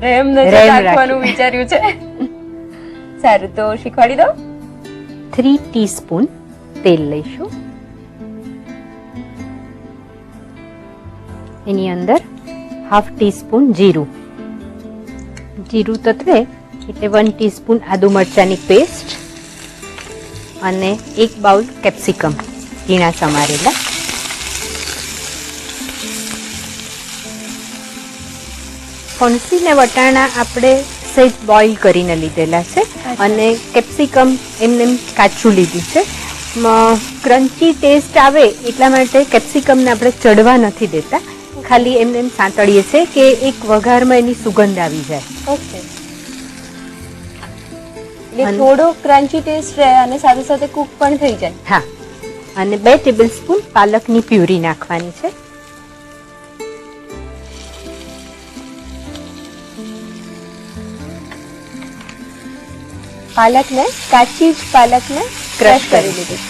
RAM નજર રાખવાનું વિચાર્યું છે. સારું, તો શીખવાડી દો. 3 ટીસ્પૂન તેલ લઈશું. એની અંદર હાફ ટીસ્પૂન જીરું. જીરું તતવે એટલે 1 ટીસ્પૂન આદુ મરચાંની પેસ્ટ અને 1 બાઉલ કેપ્સિકમ ઝીણા સમારેલા. ફણસી ને વટાણા આપણે સહેજ બોઇલ કરીને લીધેલા છે અને કેપ્સિકમ એમને કાચું લીધું છે. ક્રન્ચી ટેસ્ટ આવે એટલા માટે કેપ્સિકમને આપણે ચડવા નથી દેતા, ખાલી એમને એમ સાંતળીએ છીએ કે એક વઘારમાં એની સુગંધ આવી જાય. ઓકે, એટલે થોડો ક્રન્ચી ટેસ્ટ રહે અને સાથે સાથે કુક પણ થઈ જાય. હા, અને 2 ટેબલસ્પૂન પાલકની પ્યુરી નાખવાની છે. પાલકને કાચી જ પાલકને ક્રશ કરી લીધી.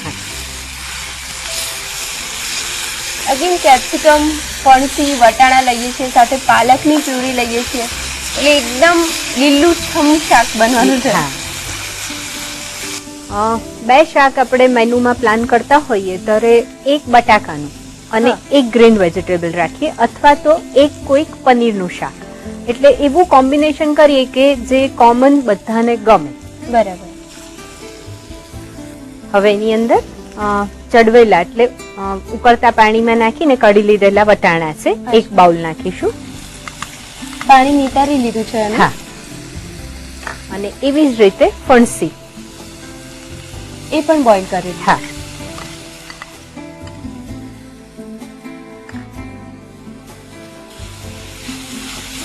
અગેન કેપ્સિકમ, ફણસી, વટાણા લઈએ છીએ, સાથે પાલકની પ્યુરી લઈએ છીએ, એટલે એકદમ લીલુંછમ શાક બનવાનું છે. 2 શાક આપણે મેનુમાં પ્લાન કરતા હોઈએ ત્યારે 1 બટાકાનું અને 1 ગ્રીન વેજીટેબલ રાખીએ, અથવા તો એક કોઈક પનીરનું શાક. એટલે એવું કોમ્બિનેશન કરીએ કે જે કોમન બધાને ગમે. બરાબર. હવે એની અંદર ચડવેલા એટલે ઉકળતા પાણીમાં નાખીને કઢી લીધેલા વટાણા છે, 1 બાઉલ નાખીશું. પાણી નિતારી લીધું છે. હા, અને એવી જ રીતે ફણસી એ પણ બોઇલ કરી. હા,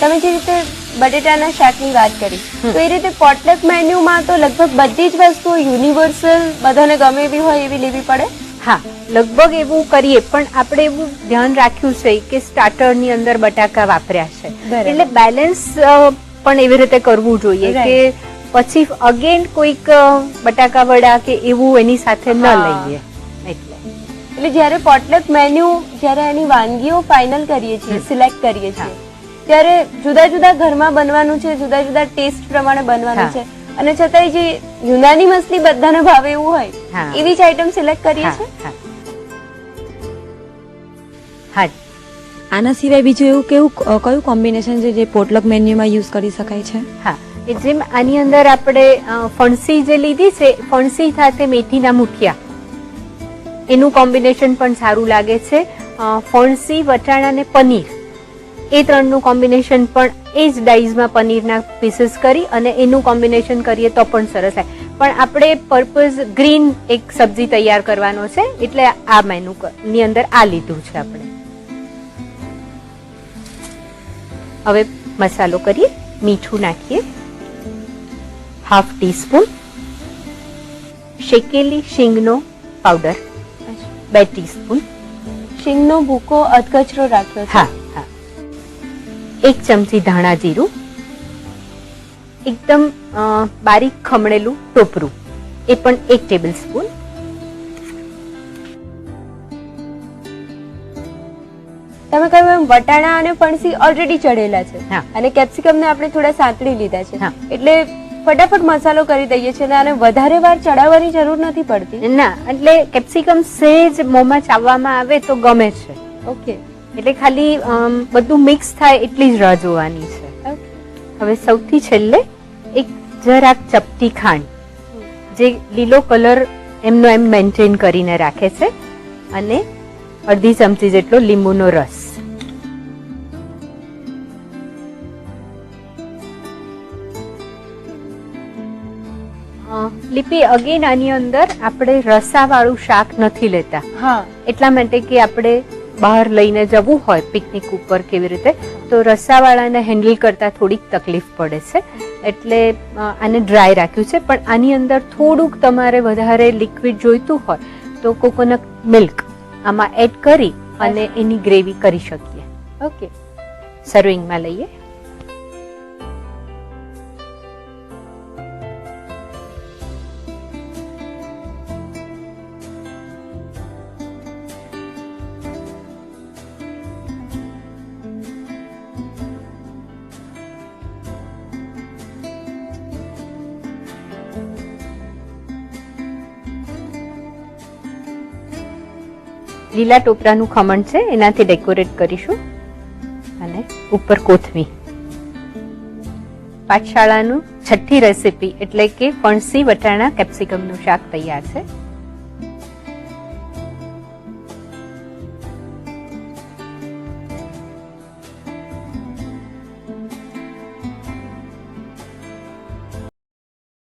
તમે જે રીતે બટેટાના શાકની વાત કરી, તો એ રીતે પોટલક મેન્યુમાં તો લગભગ બધી જ વસ્તુઓ યુનિવર્સલ બધાને ગમે એવી હોય એવી લેવી પડે. હા, લગભગ એવું કરીએ, પણ આપણે એવું ધ્યાન રાખ્યું છે કે સ્ટાર્ટરની અંદર બટાકા વાપર્યા છે, એટલે બેલેન્સ પણ એવી રીતે કરવું જોઈએ કે પછી અગેન કોઈક બટાકા વડા કે એવું એની સાથે ન લઈએ. એટલે જ્યારે પોટલક મેન્યુ, જ્યારે એની વાનગીઓ ફાઇનલ કરીએ છીએ, સિલેક્ટ કરીએ છીએ, ત્યારે જુદા જુદા ઘરમાં બનવાનું છે, જુદા જુદા ટેસ્ટ પ્રમાણે બનવાનું છે, અને છતાંય જે યુનાની મછલી બધાને ભાવે એવું હોય એવી જ આઈટમ સિલેક્ટ કરીએ છીએ. હા, આના સિવાય બીજું એવું કયું કોમ્બિનેશન છે જે પોટલક મેન્યુમાં યુઝ કરી શકાય છે? હા, જેમ આની અંદર આપણે ફણસી જે લીધી છે, ફણસી સાથે મેથીના મુઠિયા, એનું કોમ્બિનેશન પણ સારું લાગે છે. ફણસી, વટાણા ને પનીર, એ 3નું કોમ્બિનેશન પણ એ જ ડાઈઝમાં પનીરના પીસીસ કરી અને એનું કોમ્બિનેશન કરીએ તો પણ સરસ થાય. પણ આપણે પર્પઝ ગ્રીન એક સબ્જી તૈયાર કરવાનો છે, એટલે આ મેનુ ની અંદર આ લીધું છે આપણે. હવે મસાલો કરીએ. મીઠું નાખીએ, હાફ ટીસ્પૂન. શેકેલી શીંગનો પાવડર 2 ટીસ્પૂન. શીંગનો ભૂકો અધકચરો રાખ્યો છે. હા, 1 ચમચી ધાણા જીરું, એકદમ બારીક ખમણેલું ટોપરું, એ પણ 1 ટેબલ સ્પૂન. તમે કહ્યું એમ વટાણા અને ફણસી ઓલરેડી ચડેલા છે અને કેપ્સિકમ ને આપણે થોડા સાંતળી લીધા છે, એટલે ફટાફટ મસાલો કરી દઈએ છીએ અને વધારે વાર ચડાવવાની જરૂર નથી પડતી. ના, એટલે કેપ્સિકમ સહેજ મોંમાં ચાવવામાં આવે તો ગમે છે. ઓકે, એટલે ખાલી બધું મિક્સ થાય એટલી જ રાહ જોવાની છે. હવે સૌથી છેલ્લે 1 જરાક ચપટી ખાંડ, જે લીલો કલર એમનો એમ મેન્ટેન કરીને રાખે છે, અને અડધી ચમચી જેટલો લીંબુનો રસ. લીપી, અગેન આની અંદર આપણે રસાવાળું શાક નથી લેતા. હા, એટલા માટે કે આપણે બહાર લઈને જવું હોય પિકનિક ઉપર કેવી રીતે, તો રસાવાળાને હેન્ડલ કરતા થોડીક તકલીફ પડે છે, એટલે આને ડ્રાય રાખ્યું છે. પણ આની અંદર થોડુંક તમારે વધારે લિક્વિડ જોઈતું હોય તો કોકોનટ મિલ્ક આમાં એડ કરી અને એની ગ્રેવી કરી શકીએ. ઓકે, સર્વિંગમાં લઈએ. લીલા ટોપરાનું ખમણ છે એનાથી ડેકોરેટ કરીશું અને ઉપર કોથમીર. પાઠશાળાનું છઠ્ઠી રેસીપી એટલે કે ફણસી વટાણા કેપ્સિકમનું શાક તૈયાર છે.